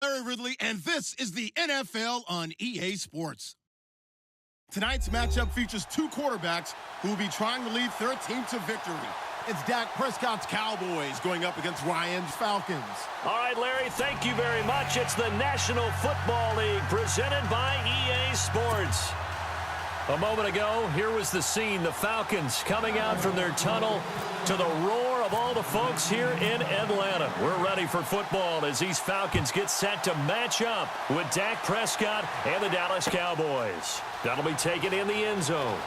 Larry Ridley, and this is the NFL on EA Sports. Tonight's matchup features two quarterbacks who will be trying to lead their team to victory. It's Dak Prescott's Cowboys going up against Ryan's Falcons. All right, Larry, thank you very much. It's the National Football League presented by EA Sports. A moment ago, here was the scene. The Falcons coming out from their tunnel to the roar of all the folks here in Atlanta. We're ready for football as these Falcons get set to match up with Dak Prescott and the Dallas Cowboys. That'll be taken in the end zone.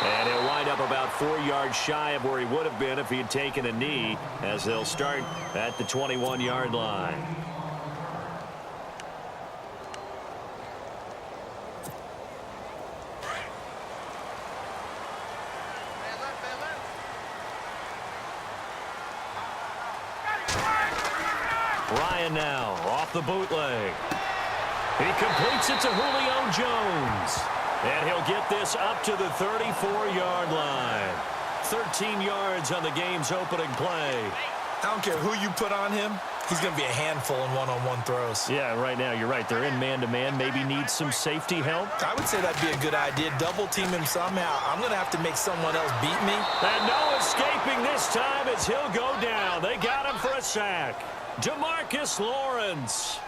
And he'll wind up about 4 yards shy of where he would have been if he had taken a knee, as they'll start at the 21-yard line. Ryan now off the bootleg. He completes it to Julio Jones. And he'll get this up to the 34-yard line. 13 yards on the game's opening play. I don't care who you put on him. He's going to be a handful in one-on-one throws. Yeah, right now, you're right. They're in man-to-man. Maybe need some safety help. I would say that'd be a good idea. Double-team him somehow. I'm going to have to make someone else beat me. And no escaping this time as he'll go down. They got him for a sack. DeMarcus Lawrence.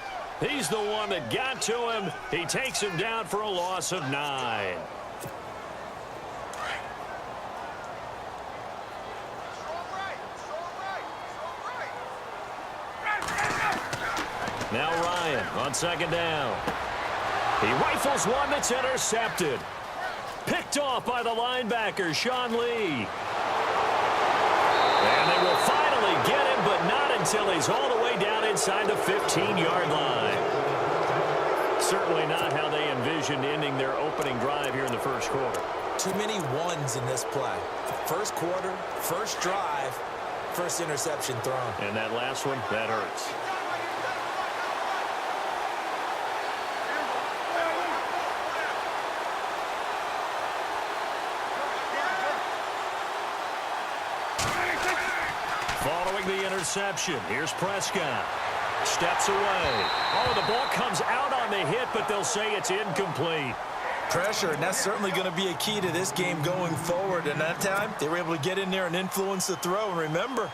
He's the one that got to him. He takes him down for a loss of 9. Now Ryan on second down. He rifles one that's intercepted. Picked off by the linebacker, Sean Lee. And they will finally get him, but not until he's all the way down inside the 15-yard line. Certainly not how they envisioned ending their opening drive here in the first quarter. Too many ones in this play. First quarter, first drive, first interception thrown. And that last one, that hurts. Following the interception, here's Prescott. Steps away. Oh, the ball comes out on the hit, but they'll say it's incomplete. Pressure, and that's certainly going to be a key to this game going forward. And that time, they were able to get in there and influence the throw. And remember,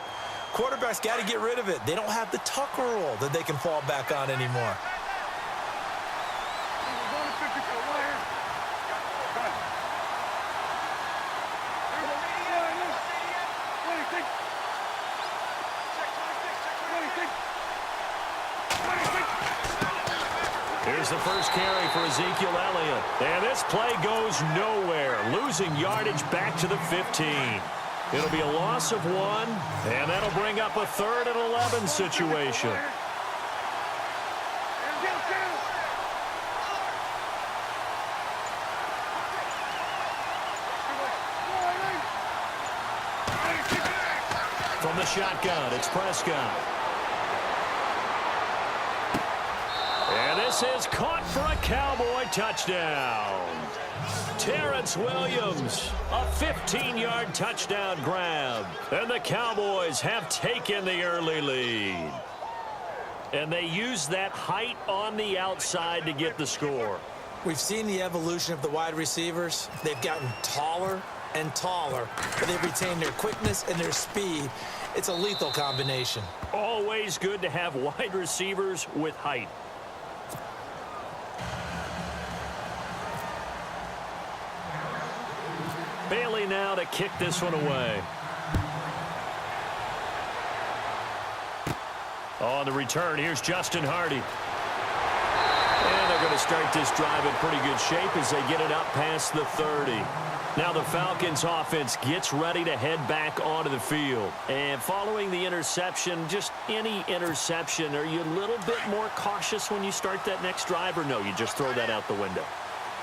quarterbacks got to get rid of it. They don't have the Tucker rule that they can fall back on anymore. Here's the first carry for Ezekiel Elliott. And this play goes nowhere, losing yardage back to the 15. It'll be a loss of 1, and that'll bring up a 3rd and 11 situation. From the shotgun, it's Prescott. And this is caught for a Cowboy touchdown. Terrence Williams, a 15-yard touchdown grab. And the Cowboys have taken the early lead. And they use that height on the outside to get the score. We've seen the evolution of the wide receivers. They've gotten taller and taller, but they've retained their quickness and their speed. It's a lethal combination. Always good to have wide receivers with height. Bailey now to kick this one away. On the return, here's Justin Hardy. And they're going to start this drive in pretty good shape as they get it up past the 30. Now the Falcons offense gets ready to head back onto the field. And following the interception, just any interception, are you a little bit more cautious when you start that next drive, or no, you just throw that out the window?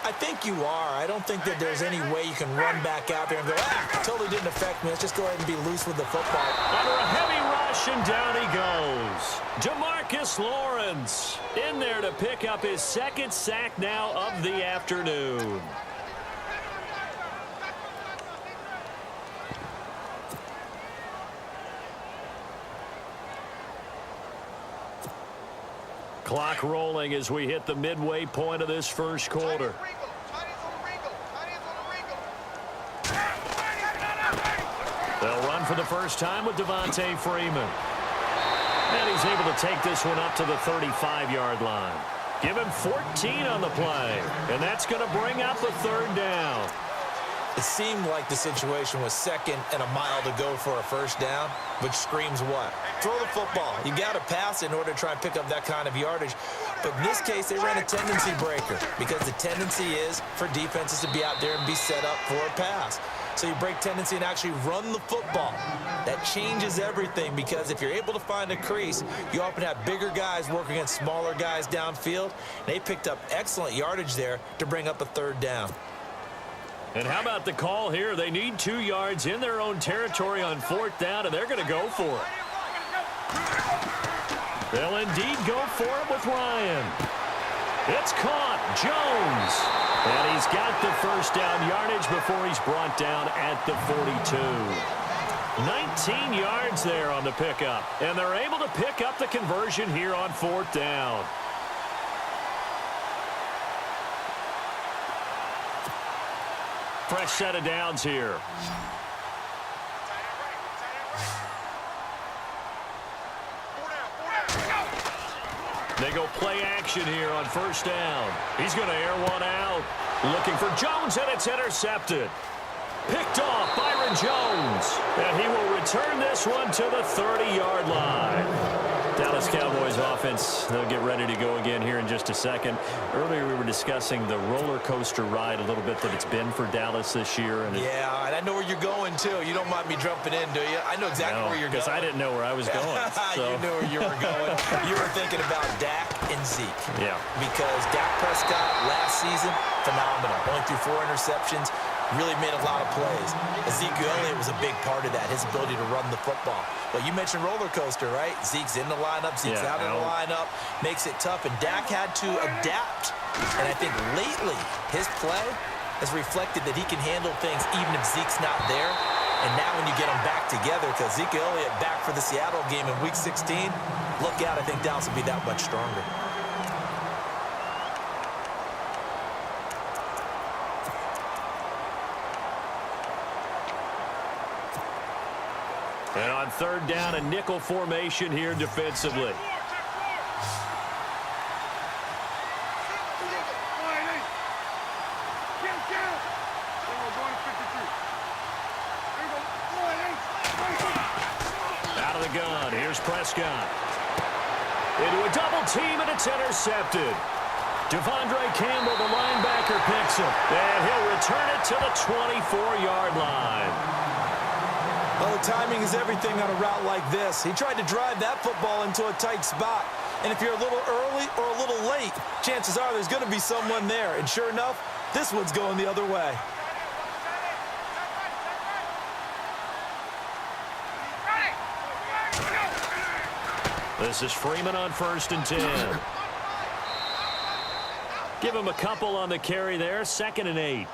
I think you are. I don't think that there's any way you can run back out there and go, totally didn't affect me. Let's just go ahead and be loose with the football. Under a heavy rush, and down he goes. DeMarcus Lawrence in there to pick up his 2nd sack now of the afternoon. Clock rolling as we hit the midway point of this first quarter. They'll run for the first time with Devontae Freeman. And he's able to take this one up to the 35-yard line. Give him 14 on the play. And that's going to bring up a third down. It seemed like the situation was second and a mile to go for a first down, which screams what? Throw the football. You got to pass in order to try and pick up that kind of yardage. But in this case, they ran a tendency breaker because the tendency is for defenses to be out there and be set up for a pass. So you break tendency and actually run the football. That changes everything because if you're able to find a crease, you often have bigger guys working against smaller guys downfield. They picked up excellent yardage there to bring up a third down. And how about the call here? They need 2 yards in their own territory on fourth down, and they're going to go for it. They'll indeed go for it with Ryan. It's caught. Jones. And he's got the first down yardage before he's brought down at the 42. 19 yards there on the pickup. And they're able to pick up the conversion here on fourth down. Fresh set of downs here. They go play action here on first down. He's going to air one out. Looking for Jones, and it's intercepted. Picked off Byron Jones. And he will return this one to the 30-yard line. Dallas Cowboys offense, they'll get ready to go again here in just a second. Earlier we were discussing the roller coaster ride a little bit that it's been for Dallas this year. And yeah, and I know where you're going, too. You don't mind me jumping in, do you? I know exactly where you're going. Because I didn't know where I was going. So. You knew where you were going. You were thinking about Dak and Zeke. Yeah. Because Dak Prescott last season, phenomenal. Only threw 4 interceptions. Really made a lot of plays. Ezekiel Elliott was a big part of that, his ability to run the football. But you mentioned roller coaster, right? Zeke's in the lineup, Zeke's out of the lineup, makes it tough, and Dak had to adapt. And I think lately his play has reflected that he can handle things even if Zeke's not there. And now when you get them back together, because Ezekiel Elliott back for the Seattle game in Week 16, look out, I think Dallas will be that much stronger. And on third down, a nickel formation here defensively. Out of the gun, here's Prescott. Into a double team, and it's intercepted. Devondre Campbell, the linebacker, picks him. And he'll return it to the 24-yard line. Well, the timing is everything on a route like this. He tried to drive that football into a tight spot. And if you're a little early or a little late, chances are there's going to be someone there. And sure enough, this one's going the other way. This is Freeman on 1st and 10. Give him a couple on the carry there, 2nd and 8.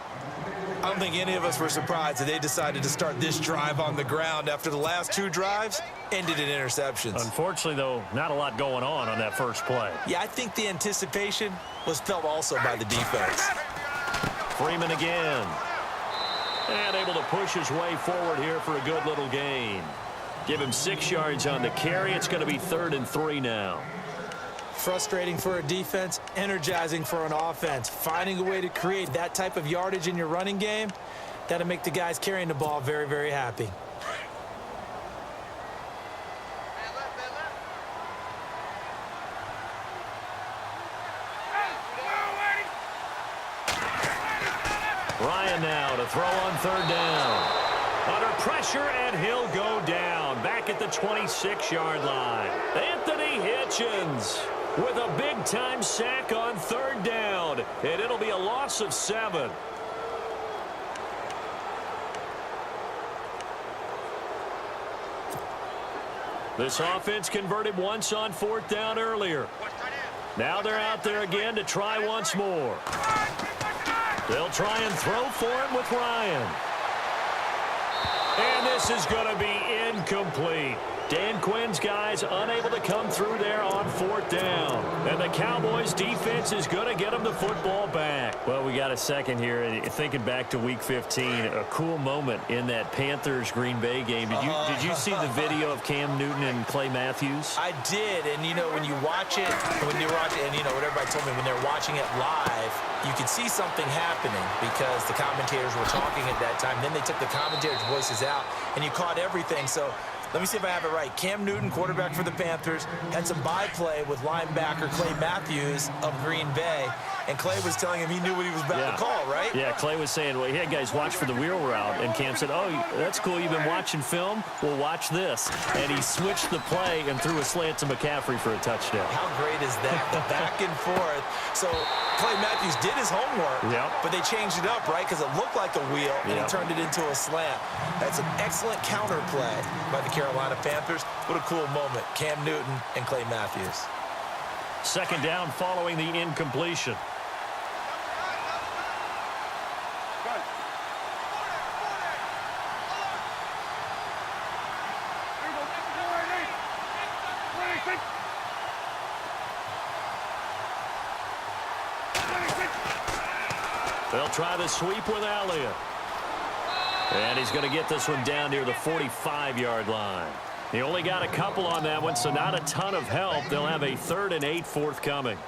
I don't think any of us were surprised that they decided to start this drive on the ground after the last 2 drives ended in interceptions. Unfortunately, though, not a lot going on that first play. Yeah, I think the anticipation was felt also by the defense. Freeman again. And able to push his way forward here for a good little gain. Give him 6 yards on the carry. It's going to be 3rd and 3 now. Frustrating for a defense, energizing for an offense. Finding a way to create that type of yardage in your running game, that'll make the guys carrying the ball very, very happy. Ryan now to throw on 3rd down. Under pressure, and he'll go down. Back at the 26-yard line. Anthony Hitchens with a big-time sack on 3rd down. And it'll be a loss of 7. This offense converted once on 4th down earlier. Now they're out there again to try once more. They'll try and throw for him with Ryan. And this is going to be incomplete. Dan Quinn's guys unable to come through there on 4th down. And And the Cowboys defense is going to get them the football back. Well, we got a second here. And thinking back to Week 15, a cool moment in that Panthers-Green Bay game. Did you see the video of Cam Newton and Clay Matthews? I did, and when you watch it, and what everybody told me, when they're watching it live, you could see something happening because the commentators were talking at that time. Then they took the commentators' voices out, and you caught everything. So let me see if I have it right. Cam Newton, quarterback for the Panthers, had some byplay with linebacker Clay Matthews of Green Bay, and Clay was telling him he knew what he was about to call, right? Yeah, Clay was saying, well, yeah, guys, watch for the wheel route. And Cam said, oh, that's cool. You've been watching film? Well, watch this. And he switched the play and threw a slant to McCaffrey for a touchdown. How great is that? The back and forth. So Clay Matthews did his homework, but they changed it up, right? Because it looked like a wheel, and he turned it into a slant. That's an excellent counter play by the Carolina Panthers. What a cool moment. Cam Newton and Clay Matthews. Second down following the incompletion. They'll try the sweep with Elliott. And he's going to get this one down near the 45-yard line. He only got a couple on that one, so not a ton of help. They'll have a 3rd and 8 forthcoming.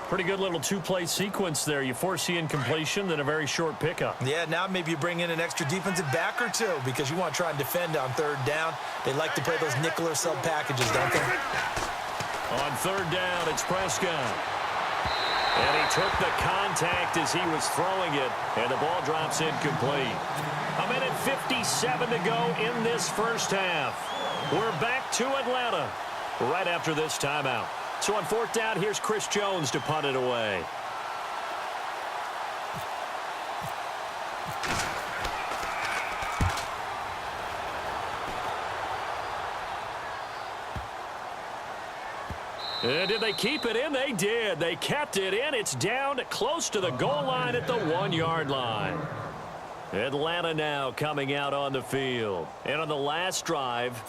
Pretty good little two-play sequence there. You force the incompletion, then a very short pickup. Yeah, now maybe you bring in an extra defensive back or two because you want to try and defend on 3rd down. They like to play those nickel or sub packages, don't they? On 3rd down, it's Prescott. And he took the contact as he was throwing it, and the ball drops incomplete. 1:57 to go in this first half. We're back to Atlanta right after this timeout. So on 4th down, here's Chris Jones to punt it away. And did they keep it in? They did. They kept it in. It's down close to the goal line at the 1-yard line. Atlanta now coming out on the field. And on the last drive,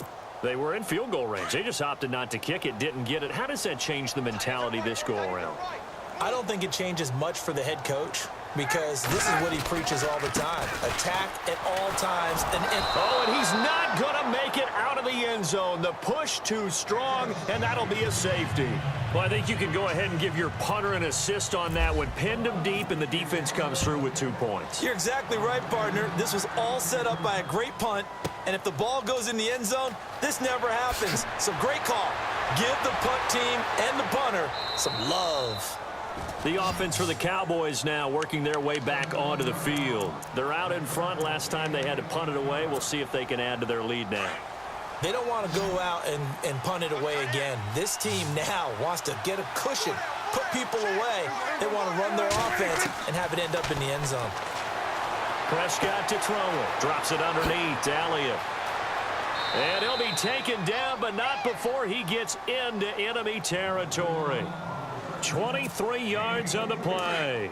they were in field goal range. They just opted not to kick it, didn't get it. How does that change the mentality this go-around? I don't think it changes much for the head coach because this is what he preaches all the time. Attack at all times. And he's not going to make it out of the end zone. The push too strong, and that'll be a safety. Well, I think you can go ahead and give your punter an assist on that one. Pinned him deep, and the defense comes through with 2 points. You're exactly right, partner. This was all set up by a great punt, and if the ball goes in the end zone, this never happens. So great call. Give the punt team and the punter some love. The offense for the Cowboys now working their way back onto the field. They're out in front. Last time they had to punt it away. We'll see if they can add to their lead now. They don't want to go out and punt it away again. This team now wants to get a cushion, put people away. They want to run their offense and have it end up in the end zone. Prescott to throw it. Drops it underneath to Elliott. And he'll be taken down, but not before he gets into enemy territory. 23 yards on the play.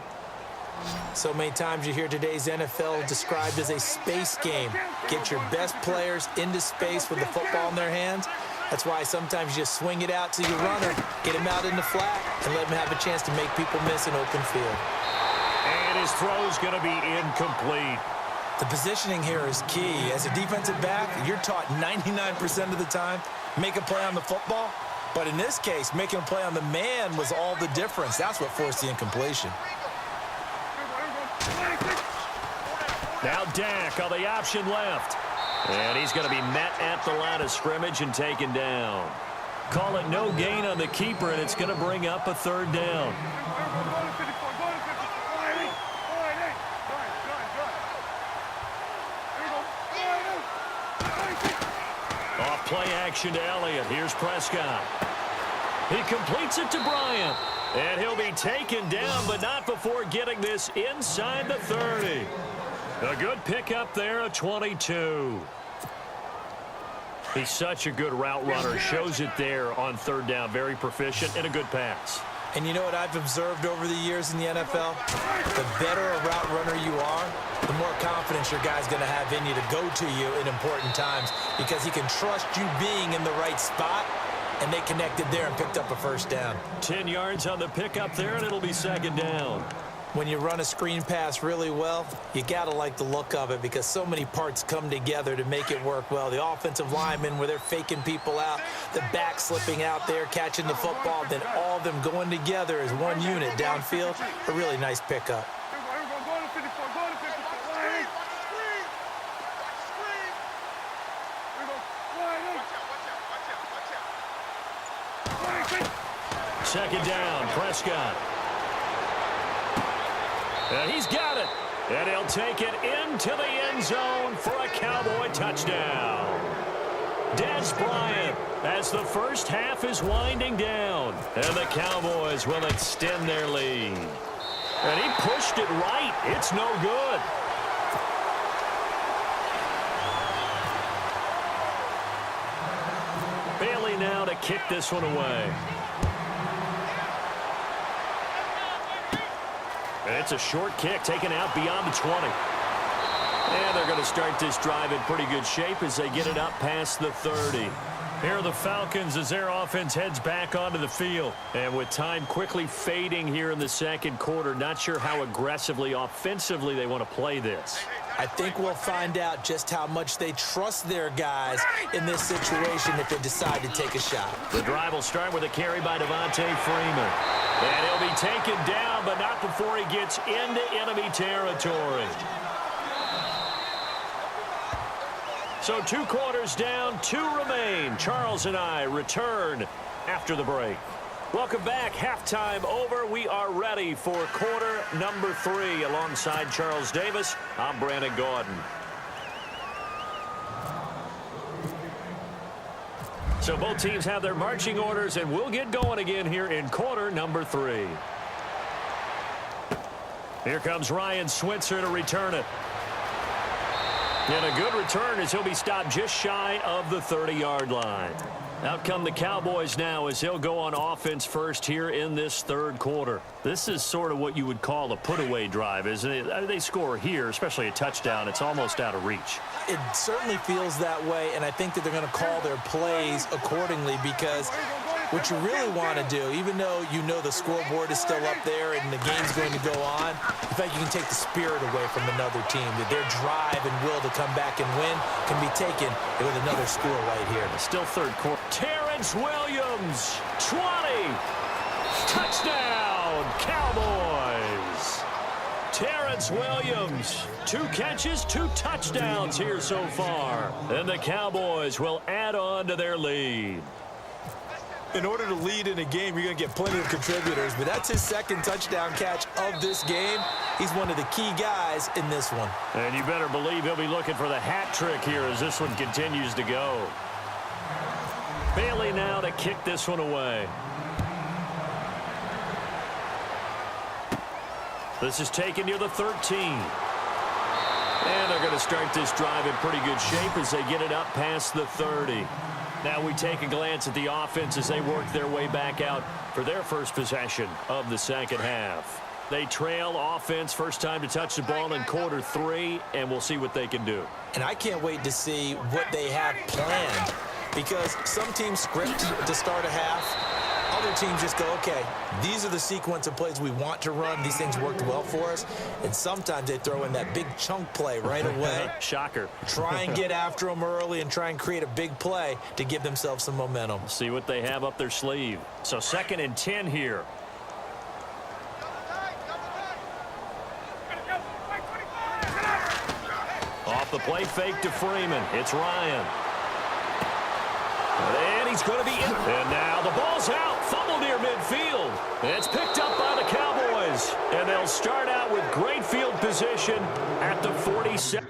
So many times you hear today's NFL described as a space game. Get your best players into space with the football in their hands. That's why sometimes you swing it out to your runner, get him out in the flat, and let him have a chance to make people miss an open field. And his throw's going to be incomplete. The positioning here is key. As a defensive back, you're taught 99% of the time, make a play on the football. But in this case, making a play on the man was all the difference. That's what forced the incompletion. Now Dak on the option left. And he's going to be met at the line of scrimmage and taken down. Call it no gain on the keeper, and it's going to bring up a 3rd down. Off play action to Elliott. Here's Prescott. He completes it to Bryant. And he'll be taken down, but not before getting this inside the 30. A good pickup there of 22. He's such a good route runner. Shows it there on 3rd down. Very proficient and a good pass. And you know what I've observed over the years in the NFL? The better a route runner you are, the more confidence your guy's going to have in you to go to you in important times because he can trust you being in the right spot and they connected there and picked up a first down. 10 yards on the pickup there, and it'll be second down. When you run a screen pass really well, you got to like the look of it because so many parts come together to make it work well. The offensive linemen, where they're faking people out, the back slipping out there, catching the football, then all of them going together as one unit downfield. A really nice pickup. Second down, Prescott. And he's got it. And he'll take it into the end zone for a Cowboy touchdown. Des Bryant as the first half is winding down. And the Cowboys will extend their lead. And he pushed it right. It's no good. Bailey now to kick this one away. And it's a short kick taken out beyond the 20. And they're going to start this drive in pretty good shape as they get it up past the 30. Here are the Falcons as their offense heads back onto the field. And with time quickly fading here in the second quarter, not sure how aggressively, offensively they want to play this. I think we'll find out just how much they trust their guys in this situation if they decide to take a shot. The drive will start with a carry by Devontae Freeman. And he'll be taken down, but not before he gets into enemy territory. So 2 quarters down, 2 remain. Charles and I return after the break. Welcome back. Halftime over. We are ready for quarter number 3. Alongside Charles Davis, I'm Brandon Gaudin. So both teams have their marching orders, and we'll get going again here in quarter number 3. Here comes Ryan Switzer to return it. And a good return as he'll be stopped just shy of the 30-yard line. Out come the Cowboys now as they'll go on offense first here in this third quarter. This is sort of what you would call a put-away drive, isn't it? They score here, especially a touchdown. It's almost out of reach. It certainly feels that way, and I think that they're going to call their plays accordingly because what you really want to do, even though you know the scoreboard is still up there and the game's going to go on, I think you can take the spirit away from another team, that their drive and will to come back and win can be taken with another score right here. Still third quarter. Terrence Williams, 20. Touchdown, Cowboys. Terrence Williams, 2 catches, 2 touchdowns here so far. And the Cowboys will add on to their lead. In order to lead in a game, you're going to get plenty of contributors, but that's his second touchdown catch of this game. He's one of the key guys in this one. And you better believe he'll be looking for the hat trick here as this one continues to go. Bailey now to kick this one away. This is taken near the 13. And they're going to start this drive in pretty good shape as they get it up past the 30. Now we take a glance at the offense as they work their way back out for their first possession of the second half. They trail offense, first time to touch the ball in quarter 3, and we'll see what they can do. And I can't wait to see what they have planned because some teams script to start a half. Other teams just go, okay, these are the sequence of plays we want to run. These things worked well for us. And sometimes they throw in that big chunk play right away. Shocker. Try and get after them early and try and create a big play to give themselves some momentum. See what they have up their sleeve. So 2nd and 10 here. Off the play fake to Freeman. It's Ryan. And he's going to be in. And now the ball's out. Fumble near midfield. It's picked up by the Cowboys. And they'll start out with great field position at the 47.